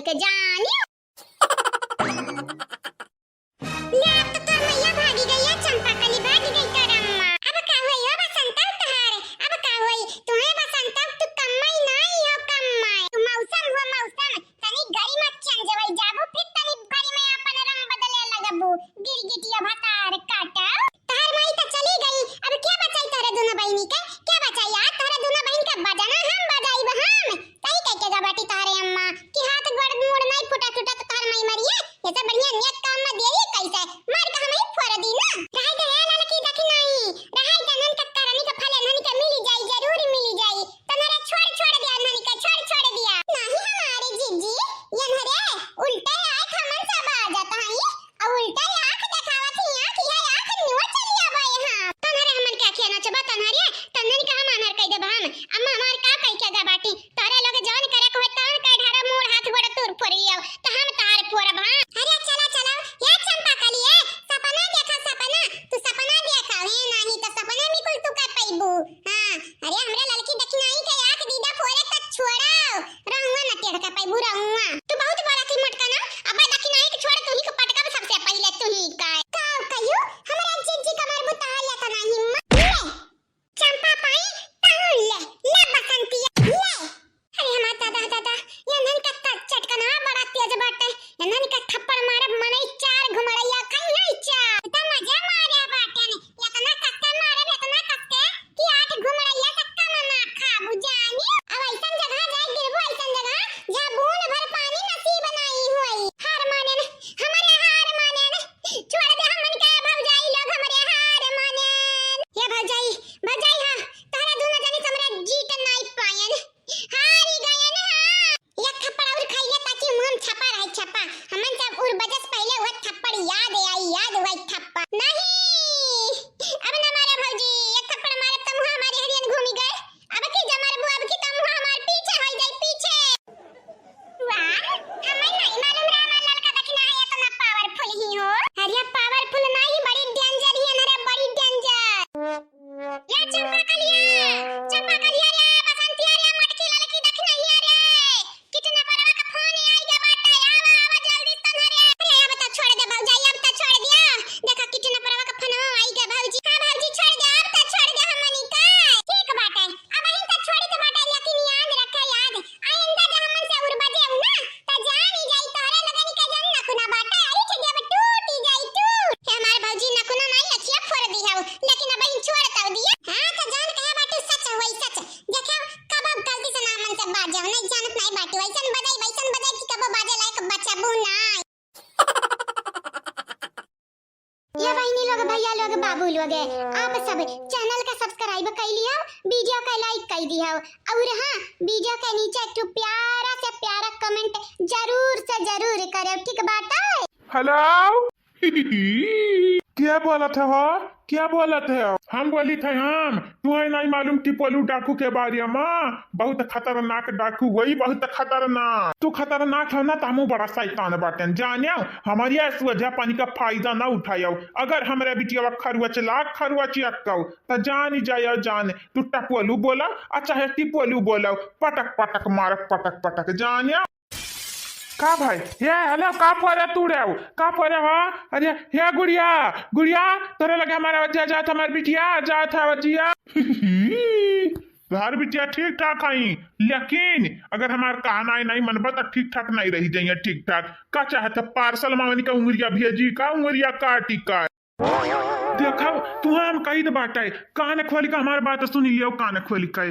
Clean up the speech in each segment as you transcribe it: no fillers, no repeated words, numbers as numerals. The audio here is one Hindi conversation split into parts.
के जानी ले अब तो मैया भागी गई है, चंपाकली भागी गई तरम्मा। अब का होई हो बसंता तहारे, अब का होई तुम्हें बसंता तू कम्माई नहीं हो कम्माई, तू मौसम हो मौसम, तनी गरी मत चंजवई जाबू, फिर तनी गरी में अपन रंग बदले लगबू, गिरगिटिया भतार काटा तहार माई तो चली गई। अब क्या बचाई तारे दोनों बहनी के, क्या बचाई यार तारे दोनों बहन का बजाना हम बजाई हम तई कह के गबाटी तारे अम्मा कि हाथ गोड़ मुड़ नहीं फुटा फुटा तो तार माई मरिए, ये सब बढ़िया नियत काम में देई कैसे मार का हमें फोड़ दी ना रहाई दे लाल की देखी नहीं रहाई तनन का करनी का फल ननी का मिल जाई, जरूर मिल जाई, तनरा छोड़ दिया ननी का छोड़ दिया नहीं हमारे जीजी ये नरे उल्टे आए खमन सब आ जाता है और उल्टे आंख दिखावा थी आंख ये आंख नुआ चली आवे हां तनरे हमन का खेना चबा तनरे तनन का हम अनर कह दे हम अम्मा हमार का कह के गबाटी तारे लोग जान करे को तान का ढारा मोड़ हाथ गोड़ तोड़ फोड़ लियो त हम तार फोड़ब हां। अरे चला ये चंपाकली है सपना देखा सपना तू सपना देखा है नहीं तो सपना में कुल तू कर पाइबू हां। अरे हमरे लड़की देखनाई के आंख दीदा फोड़े तक छोड़ाओ रहूंगा न तेड़ का पाइबू रहूंगा तू बहुत बड़ा थी मटका ना अब देखनाई के छोड़ तू ही को पटका सबसे पहले तू ही का कहियो हमरा जीजी कमर बुता ले त नहीं हिम्मत चंपा पाई ताहुल ले बसंती ले। अरे हमार दादा ये नन का चटकना बड़ा तेज बाटे, ये नन का थप्पड़ मारे मने चार घुमड़ैया कहीं नहीं चा त मजा मारे बाटे ने इतना कक्के मारे इतना कक्के कि आठ घुमड़ैया तक ना खा बुझानी। अब ऐसन जगह जाए गिरबो ऐसन जगह जहां बूंद भर पानी नसीब नहीं हुई हार माने ने हमारे हार माने ने छोड़ दे हमन के भौजाई लोग हमारे हार माने ये भौजाई हां तारा दोनों जने हमरा जीत नहीं पायन हारी गए ने हां एक थप्पड़ और खाइले ताकि मुंह छपा रहे छपा हमन सब उर बजस पहले वो थप्पड़ याद वही थप्पड़ नहीं अब ना मारे भौजी एक थप्पड़ मारे तुम हमारे हरियन घूमी गए अब की जमर बुआ अब की तुम हमार पीछे हो जाई पीछे वाह हमें नहीं मालूम रे हमार लड़का देखना है इतना पावरफुल ही हो। अरे पावरफुल नहीं बड़ी डेंजर ही है रे बड़ी डेंजर ये चंपाकलिया रे बसंती रे मटकी लड़की देखना ही रे कितना बड़ा का फोन आई गया बाटे आवा जल्दी तन रे अरे अब तो छोड़ दे भौजाई अब तो छोड़ दिया देखा कितना बड़ा का फोन आई गया भौजी हां भौजी छोड़ दे अब तो छोड़ दे हमनी का ठीक बाटे अब ही तो छोड़ी तो बाटे लेकिन याद रखे याद आइंदा जे हमन से उर बजे ना त जानी जाई तोरे लगनी का जन नकुना बाटे आई छे जब टूटी जाई टूट हे हमार भौजी नकुना नहीं अखिया फोड़ दी है लेकिन अब ही छोड़ तो दिया हां तो जान कहे बाटे सच होई सच देखो कब गलती से ना मन से बात जाओ नहीं जानत नहीं बाटे वैसन बजाई कि कब बाजे लायक बचाबू ना ये बहनी लोग भैया लोग बाबू लोग आप सब चैनल का सब्सक्राइब कर लियो वीडियो का लाइक कर दियो और हां वीडियो के नीचे एक प्यारा से प्यारा कमेंट जरूर से जरूर करो ठीक बात है। हेलो क्या बोला था हो क्या बोला थे हम बोली थे हम तुम्हें नहीं मालूम टिपोलू डाकू के बारे में बहुत खतरनाक डाकू वही बहुत खतरनाक तू खतरनाक है ना तामू बड़ा शैतान बाटन जानियो हमारी इस वजह पानी का फायदा ना उठायो अगर हमारे बिटिया खरुआ चियक्कौ तो जान ही जायो जान तू टपोलू बोला चाहे टिपोलू बोलो पटक पटक मारक पटक पटक जानियो का भाई ये हेलो का फोरे तू रे का फोरे हो। अरे हे गुड़िया तोरे लगे हमारा वजह जात हमार बिटिया जात है वजिया घर बिटिया ठीक ठाक आई लेकिन अगर हमार कहना नहीं मनबा तो ठीक ठाक नहीं रही जाइए ठीक ठाक का चाहते पार्सल मांगनी का उंगलिया भेजी का उंगलिया काटी का देखो तू हम कही तो बात है कान खोली का हमारे बात सुन लियो कान खोली का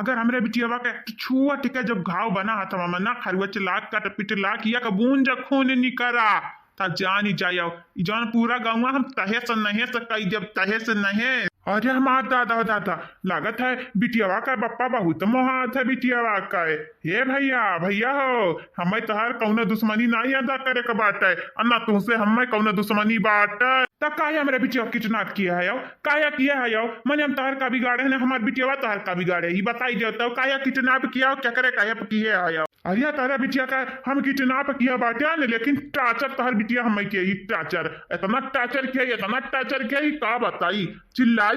अगर हमरे बिटिया के छुआ टिका जब घाव बना था मामा ना खरुआ लाख का पिट लाख या का बूंद खून निकरा ता जान ही जाओ जान पूरा गाँव हम तहे से नहीं कही जब तहे से नहीं। अरे हमार दादा लागत है बिटियावा का बप्पा बहुत मोहात है बिटियावा का हे भैया हो हमें तोहार कौनो दुश्मनी नहीं अदा करे के बात है अन्ना तुमसे हमें कौनो दुश्मनी बात तब काहे हमरे बिटिया किडनैप किया है काया किया है मैंने हम तोहार का बिगाड़े है हमार बिटियावा तोहार का बिगाड़े ही बताई देता काया किडनैप किया क्या करे काया किए है अरे तारा बिटिया का हम किडनैप किया बाटे लेकिन टाचर तोहार बिटिया हमें के ही टाचर इतना टाचर किया का बताई चिल्लाए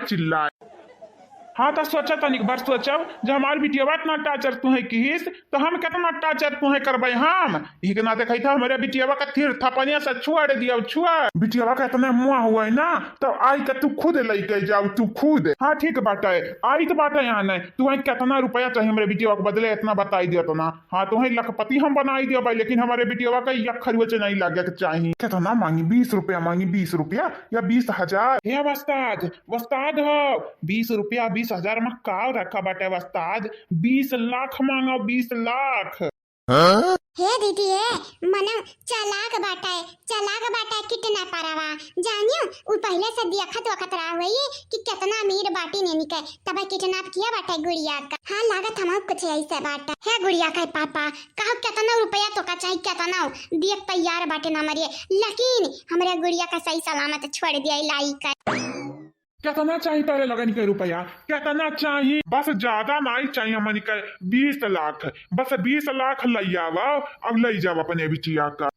हाँ तो सोचा तनिक बार सोचब जो हमार बिटिया इतना टाचर तुहे किस तो हम कितना टाचर तुहे करबे हम एक ना देखै था हमारे बिटिया का थिर थपनिया से छुआ दिया छुआ बिटिया का इतना मुआ हुआ है ना तो आई के तू खुद लेके जाओ तू खुद। हाँ ठीक बात है आई तो बात है यहाँ नहीं तुम्हें कितना रुपया चाहिए हमारे बिटिया को बदले इतना बताई दिया तो ना। हाँ तुम्हें लखपति हम बनाई दिया भाई लेकिन हमारे बिटिया का एक खरवच नहीं लगे चाहिए कितना मांगी 20 रुपया मांगी 20 रुपया या 20,000 हे वस्ताद वस्ताद हो 20 रुपया 20,000 में का रखा बाटे वस्ताद 20 लाख मांगा 20 लाख। हे दीदी है मन चालाक बाटा कितना पारावा जानियो उ पहले से देखत वखत रहा हुई कि कितना अमीर बाटी ने निकल तब कितना किया बाटा गुड़िया का। हाँ लागत हम कुछ ऐसा बाटा है गुड़िया का पापा कहो कितना रुपया तो का चाहिए कितना देख तैयार बाटे ना मरिए लेकिन हमारे गुड़िया का सही सलामत छोड़ दिया लाई का। कितना चाहिए तारे लगन के रुपया कितना चाहिए बस ज्यादा नहीं चाहिए मन के 20 लाख बस 20 लाख ले आओ अब ले जाओ अपने बिटिया का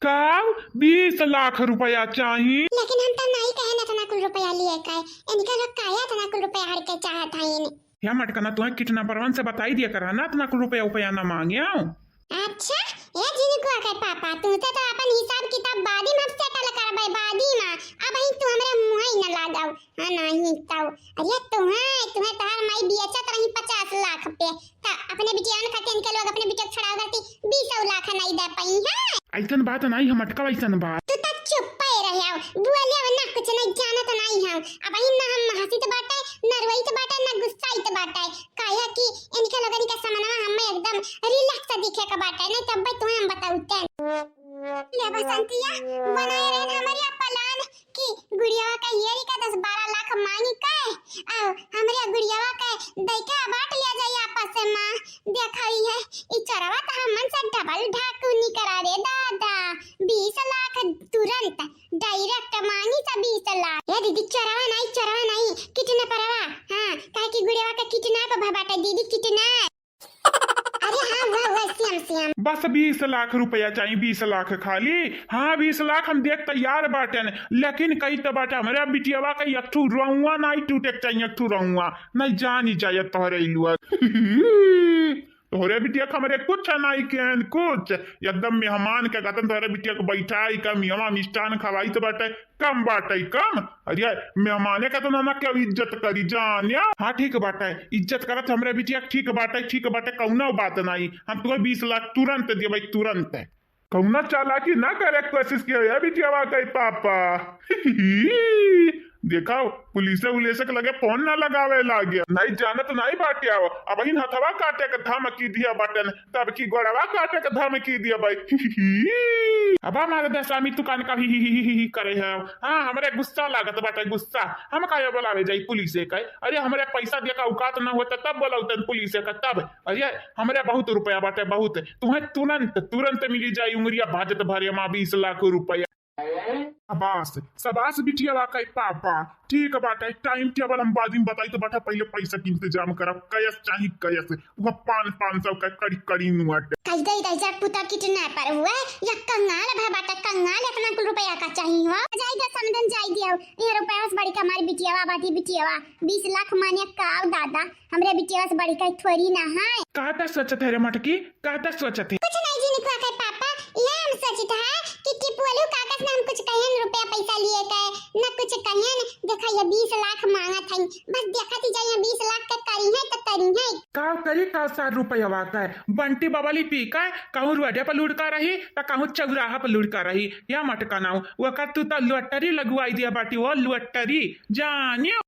20 लाख रुपया चाहिए। लेकिन हम तो नहीं कहे ना तना कुल रुपया लिए का इनका लोग काया तना कुल रुपया हर के चाहत है इन या मटकना तुम्हें कितना परवन से बताई दिया करा ना इतना कुल रुपया ना मांगे। अच्छा ये जिनको आकर पापा तू तो अपन हिसाब किताब बादी में सेटल करबे बादी में अब ही तू हमरे मुंह ही न लगाओ। हां नहीं तो अरे तुम्हें तार माई बेचत रही 50 लाख पे ता अपने बिटिया ने खाते इनके लोग अपने बिटिया छड़ाव करती 20 लाख नहीं दे पाई है ऐसन बात नहीं हम अटका ऐसन बात तू तो चुप ही रहियो बोलियो ना कुछ नहीं जानत नहीं हम अब ही ना हम हंसित बाटे नरवई तो बाटे ना गुस्साई तो बाटे काया कि इनके लोगन के सामने हम एकदम रिलैक्स दिखे का बाटे नहीं तब भाई तुम्हें हम बताऊते ले बसंतिया बनाए रहे हमारी प्लान कि गुड़ियावा का येरी का 10-12 लाख मांगी का आओ हमरे गुड़ियावा का दैका बांट लिया जाए आपस में देखई है ई चरवा त हमन से डबल ढाकुनी करा रे दादा 20 लाख तुरंत डायरेक्ट मांगी सा 20 लाख ये दीदी चरवा नहीं कितना परवा हां काहे कि गुड़ियावा का कितना पे बाटे दीदी कितना अरे हाँ वाह श्याम बस 20 लाख रुपया चाहिए 20 लाख खाली। हाँ 20 लाख हम देख तैयार बाटे लेकिन कई तो बाटे हमारे बिटियावा का एक ठू रहुआ नहीं टूटे चाहिए एक ठू रहुआ नहीं जानी चाहिए तोहरे इलुआ तोहरे बिटिया हमारे कुछ नहीं केन कुछ एकदम मेहमान के गतन तोहरे बिटिया को बैठाई का मियामा मिष्ठान खवाई तो बाटे कम बाटे कम अरे मेहमाने का तो ना क्या इज्जत करी जानिया। हाँ ठीक बाटे इज्जत करत हमरे बिटिया ठीक बाटे कौनो बात नहीं हम तुम्हें 20 लाख तुरंत दिए भाई तुरंत कौना चालाकी ना करे कोशिश किया बिटिया कई पापा देखा पुलिस के लगे फोन ना लगावे लागे नहीं जाने तो नहीं बाटे आओ अब इन हथवा काटे के धमकी दिया बटन तब की गोड़वा काटे के धमकी दिया भाई अब हमारे दशामी दुकान का ही करे है। हाँ हमारे गुस्सा लागत बाटे गुस्सा हम का बोलावे जाई पुलिस का अरे हमारे पैसा दिया का औकात ना होता तब बोलाते पुलिस का तब अरे हमारे बहुत रुपया बाटे बहुत तुम्हें तुरंत मिली जाये उंगरिया भाजत भरे माँ 20 लाख रुपया। सबास बिटिया का पापा ठीक बाटे टाइम टेबल हम बाद में बताई तो बाटा पहले पैसा के इंतजाम करब कयस चाहिए कयस वो 500 का कड़ी नोट कई गई रैजा पुता कितना पर हुआ या कंगाल भा बाटा कंगाल इतना कुल रुपया का चाहिए हो जाएगा समझन जाई दियो ये रुपया से बड़ी का हमारी बिटियावा बाटी बिटियावा 20 लाख माने का दादा हमरे बिटियावा से बड़ी का थोड़ी ना है कहता सोचत है रे मटकी कहता सोचत है कुछ नहीं जी निकला के पापा ये हम सोचत है कि टिपुलू कागज में हम कुछ कहन रुपया पैसा लिए के न कुछ कहन देखा ये 20 लाख मांगा था बस देखती जाए 20 लाख का करी है तो करी है का करी का 60 रुपया वाका है बंटी बबली पी का कहूं रोडे पर लुढ़का रही त कहूं चौराहा पर लुढ़का रही या मटका नाउ वो का तू त लुटरी लगवाई दिया बाटी वो लुटरी जानियो